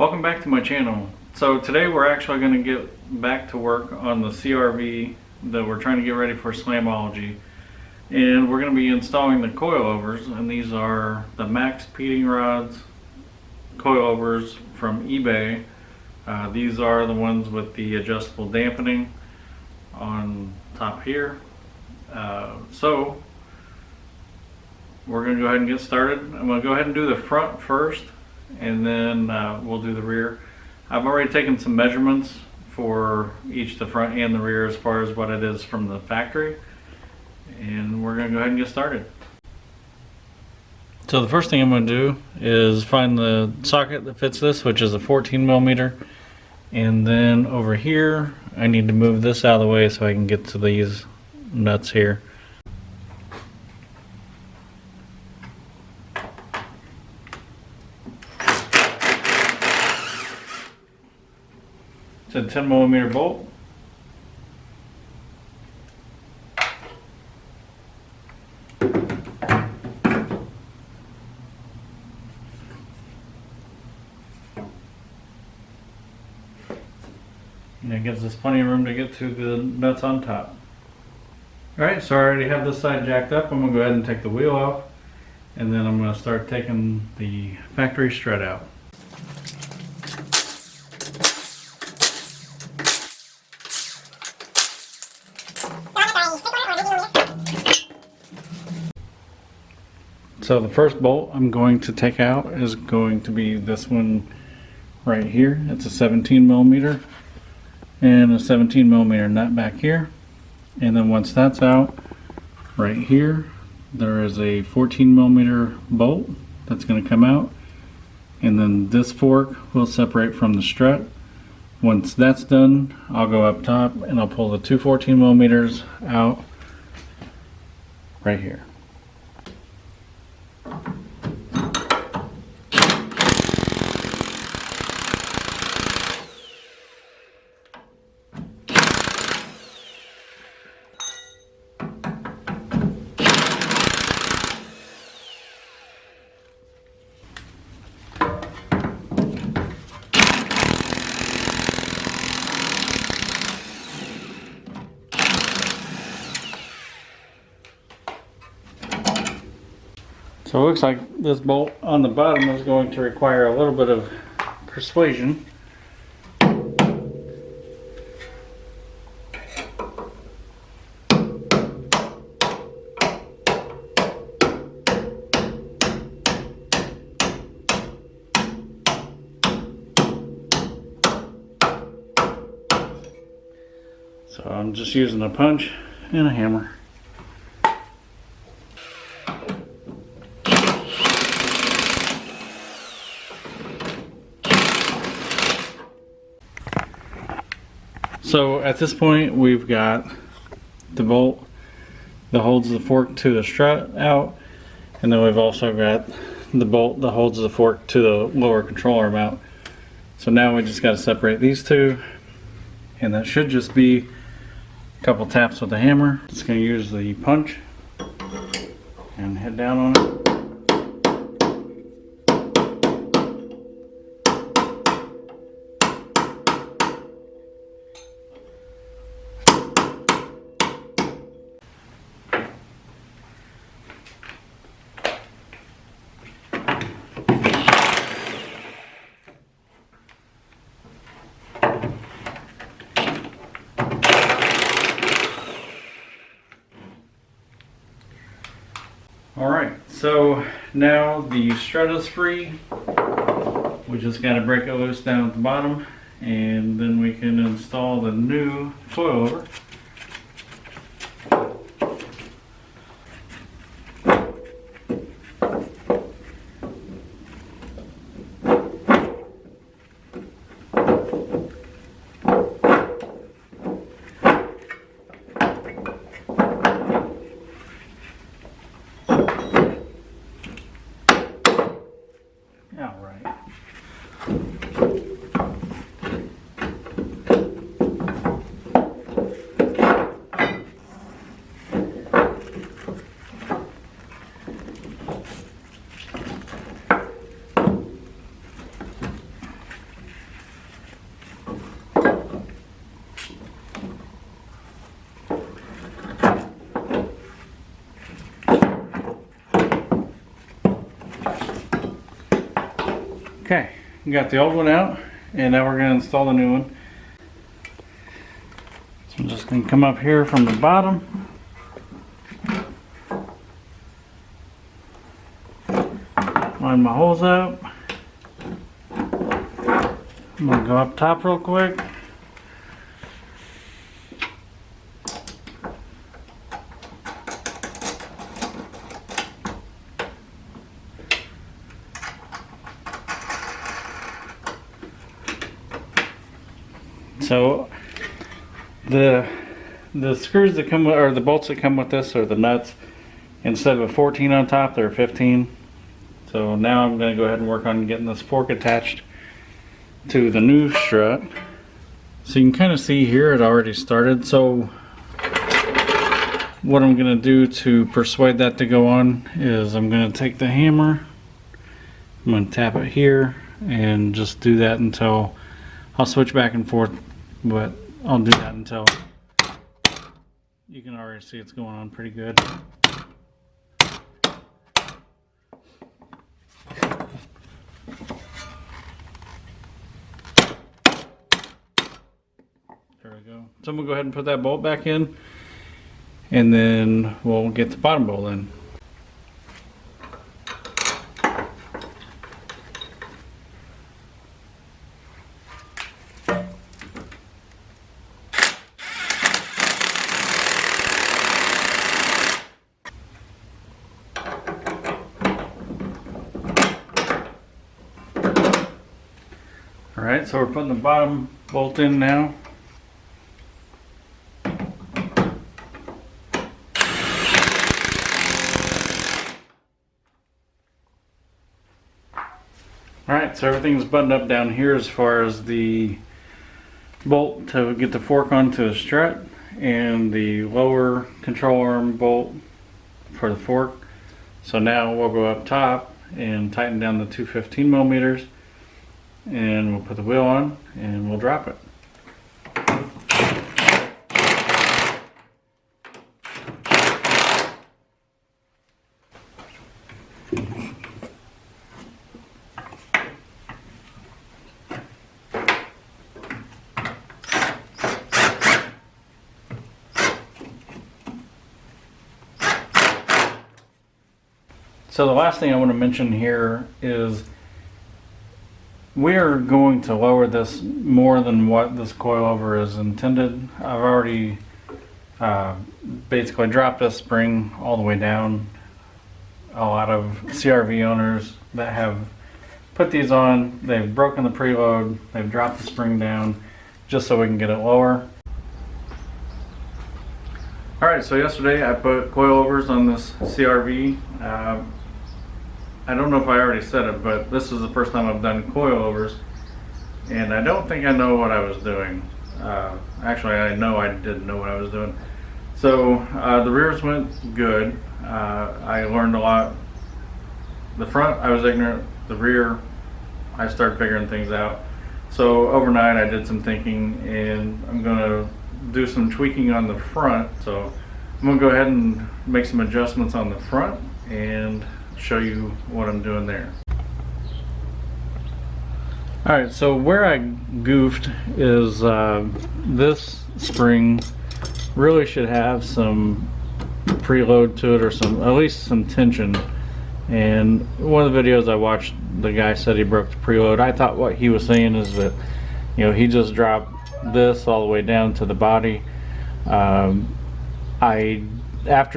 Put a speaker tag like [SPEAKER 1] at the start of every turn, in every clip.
[SPEAKER 1] Welcome back to my channel. So today we're actually going to get back to work on the CRV that we're trying to get ready for Slamology. And we're going to be installing the coilovers, and these are the Maxpeedingrods Coilovers from eBay. These are the ones with the adjustable dampening on top here. So we're going to go ahead and get started. I'm going to go ahead and do the front first, and then we'll do the rear. I've already taken some measurements for each the front and the rear as far as what it is from the factory, and we're going to go ahead and get started. So the first thing I'm going to do is find the socket that fits this, which is a 14mm, and then over here I need to move this out of the way so I can get to these nuts here. It's a 10mm bolt. And it gives us plenty of room to get to the nuts on top. Alright, so I already have this side jacked up. I'm going to go ahead and take the wheel off, and then I'm going to start taking the factory strut out. So the first bolt I'm going to take out is going to be this one right here. It's a 17mm and a 17mm nut back here. And then once that's out, right here, there is a 14mm bolt that's going to come out. And then this fork will separate from the strut. Once that's done, I'll go up top and I'll pull the two 14mm out right here. So it looks like this bolt on the bottom is going to require a little bit of persuasion. So I'm just using a punch and a hammer. So at this point we've got the bolt that holds the fork to the strut out, and then we've also got the bolt that holds the fork to the lower control arm out. So now we just got to separate these two, and that should just be a couple taps with the hammer. Just going to use the punch and head down on it. Alright, so now the strut is free. We just got to break it loose down at the bottom, and then we can install the new coilover. Okay, we got the old one out, and now we're going to install the new one. So I'm just going to come up here from the bottom. Line my holes up. I'm going to go up top real quick. So the screws that come with, or the bolts that come with this, are the nuts. Instead of a 14 on top, they're 15. So now I'm going to go ahead and work on getting this fork attached to the new strut. So you can kind of see here it already started. So what I'm going to do to persuade that to go on is I'm going to take the hammer, I'm going to tap it here and just do that until I'll switch back and forth, but I'll do that until you can already see it's going on pretty good. There we go. So I'm going to go ahead and put that bolt back in, and then we'll get the bottom bolt in. Alright, so we're putting the bottom bolt in now. Alright, so everything's buttoned up down here as far as the bolt to get the fork onto the strut and the lower control arm bolt for the fork. So now we'll go up top and tighten down the two 15mm, and we'll put the wheel on and we'll drop it. So the last thing I want to mention here is we are going to lower this more than what this coilover is intended. I've already basically dropped this spring all the way down. A lot of CRV owners that have put these on, they've broken the preload, they've dropped the spring down just so we can get it lower. Alright, so yesterday I put coilovers on this CRV. I don't know if I already said it, but this is the first time I've done coilovers, and I don't think I know what I was doing. Actually, I know I didn't know what I was doing. So the rears went good. I learned a lot. The front, I was ignorant. The rear, I started figuring things out. So overnight I did some thinking, and I'm going to do some tweaking on the front. So I'm going to go ahead and make some adjustments on the front and show you what I'm doing there. Alright, so where I goofed is this spring really should have some preload to it, or some, at least some tension. And one of the videos I watched, the guy said he broke the preload. I thought what he was saying is that, you know, he just dropped this all the way down to the body. After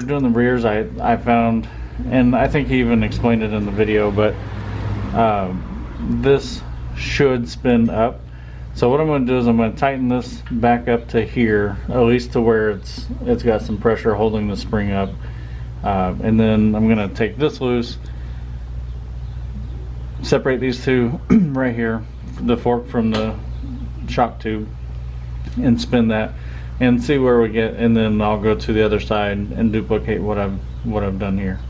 [SPEAKER 1] doing the rears, I found, and I think he even explained it in the video, but this should spin up. So what I'm going to do is I'm going to tighten this back up to here, at least to where it's got some pressure holding the spring up, and then I'm going to take this loose, separate these two right here, the fork from the shock tube, and spin that and see where we get, and then I'll go to the other side and duplicate what I've done here.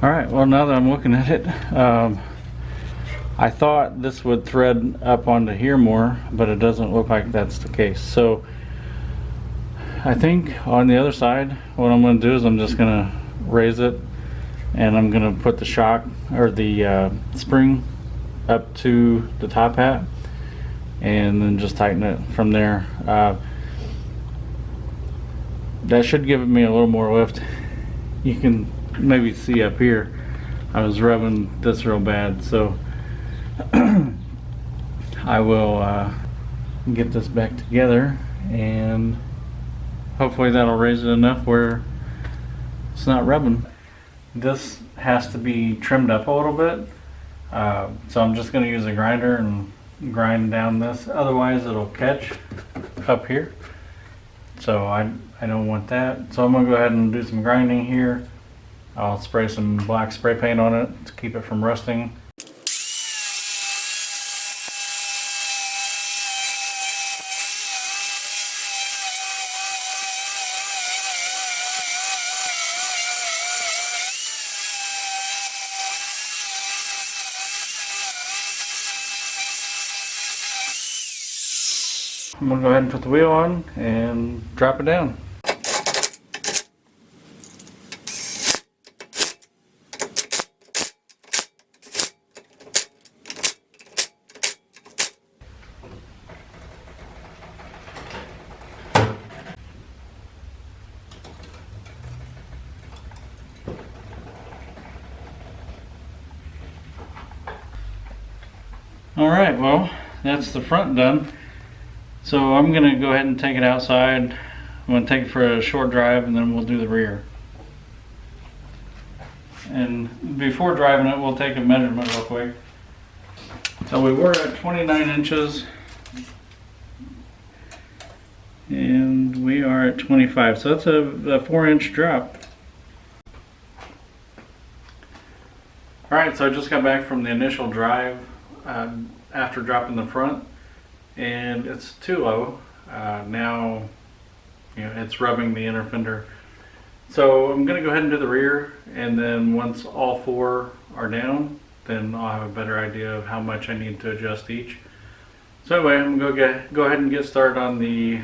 [SPEAKER 1] Alright, well now that I'm looking at it, I thought this would thread up onto here more, but it doesn't look like that's the case. So I think on the other side, what I'm going to do is I'm just going to raise it, and I'm going to put the shock or the spring up to the top hat, and then just tighten it from there. That should give me a little more lift. You can maybe see up here I was rubbing this real bad, so I will get this back together, and hopefully that'll raise it enough where it's not rubbing. This has to be trimmed up a little bit, so I'm just going to use a grinder and grind down this, otherwise it'll catch up here, so I don't want that. So I'm going to go ahead and do some grinding here. I'll spray some black spray paint on it to keep it from rusting. I'm going to go ahead and put the wheel on and drop it down. Alright, well, that's the front done. So I'm going to go ahead and take it outside. I'm going to take it for a short drive, and then we'll do the rear. And before driving it, we'll take a measurement real quick. So we were at 29 inches, and we are at 25. So that's a 4-inch drop. Alright, so I just got back from the initial drive after dropping the front, and it's too low. Now, you know, it's rubbing the inner fender. So I'm going to go ahead and do the rear, and then once all 4 are down, then I'll have a better idea of how much I need to adjust each. So anyway, I'm going to go ahead and get started on the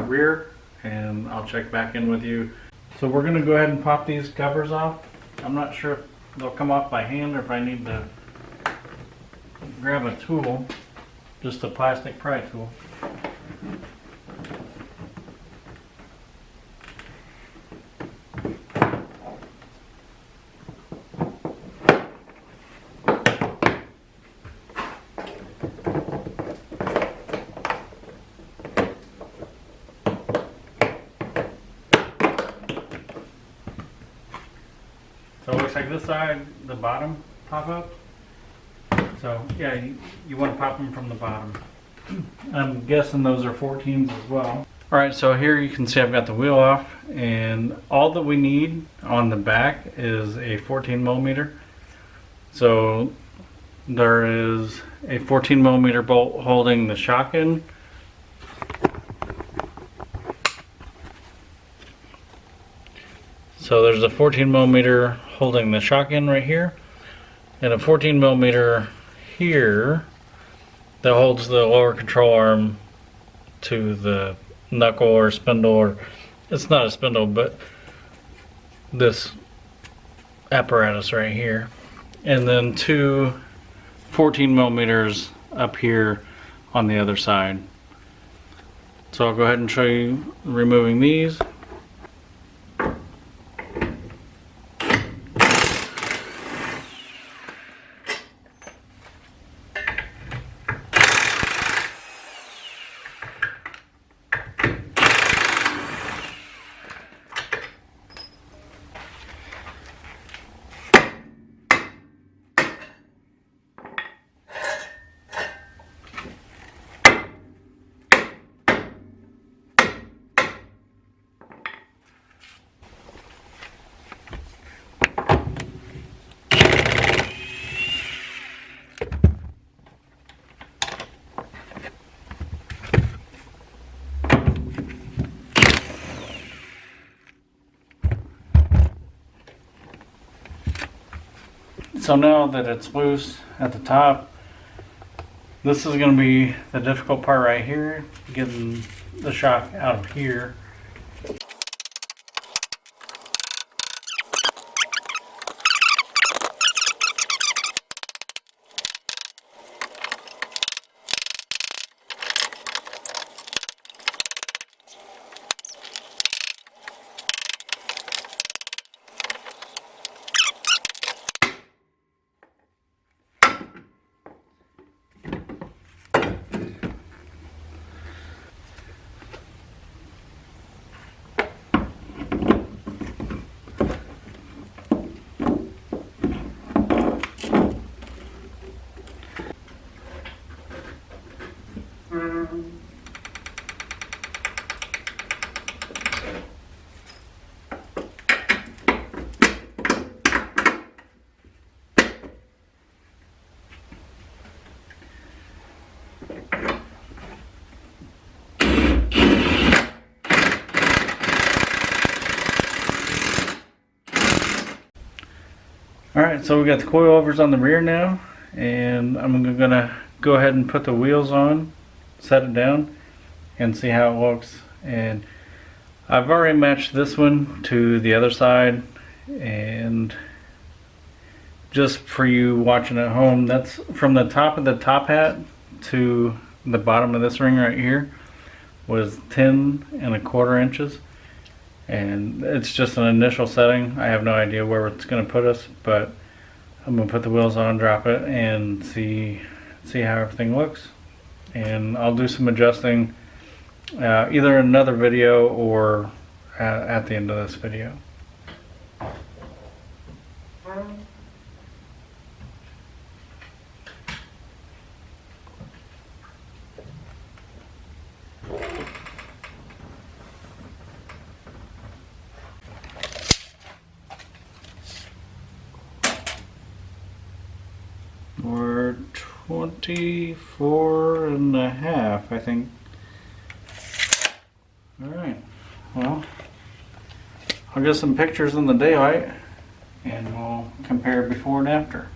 [SPEAKER 1] rear, and I'll check back in with you. So we're going to go ahead and pop these covers off. I'm not sure if they'll come off by hand or if I need to grab a tool, just a plastic pry tool. So it looks like this side, the bottom pop up. So yeah, you want to pop them from the bottom. I'm guessing those are 14s as well. Alright, so here you can see I've got the wheel off, and all that we need on the back is a 14 millimeter. So there is a 14 millimeter bolt holding the shock in. So there's a 14 millimeter holding the shock in right here, and a 14 millimeter here that holds the lower control arm to the knuckle or spindle, or it's not a spindle, but this apparatus right here, and then 2 14 millimeters up here on the other side. So I'll go ahead and show you removing these. So now that it's loose at the top, this is going to be the difficult part right here, getting the shock out of here. Alright, so we got the coilovers on the rear now, and I'm gonna go ahead and put the wheels on, set it down, and see how it looks. And I've already matched this one to the other side, and just for you watching at home, that's from the top of the top hat to the bottom of this ring right here was 10¼ inches. And it's just an initial setting. I have no idea where it's going to put us, but I'm going to put the wheels on, drop it, and see how everything looks. And I'll do some adjusting either in another video or at the end of this video. We're 24½, I think. Alright, well, I'll get some pictures in the daylight and we'll compare before and after.